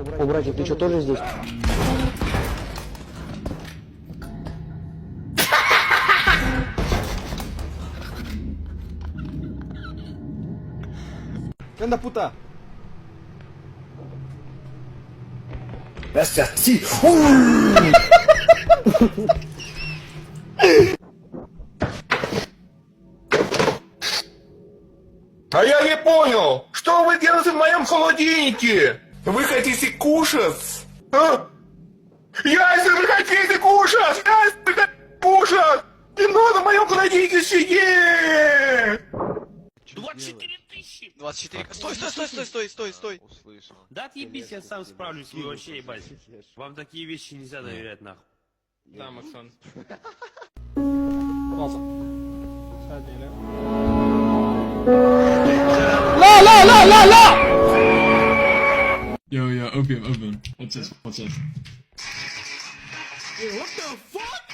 О, братик, ты что, тоже здесь? ¿Qué onda, puta? Gracias, sí. А я не понял, что вы делаете в моем холодильнике? Вы хотите кушать? А? Если вы хотите кушать! Если вы хотите кушать! Не надо в моем холодильнике сидеть! 24 тысячи! 24. Стой! Услышал. Да отъебись, я сам справлюсь, вы вообще ебать. Вам такие вещи нельзя доверять, нахуй. Да, Максон. Yo, opium. What's this? What the fuck?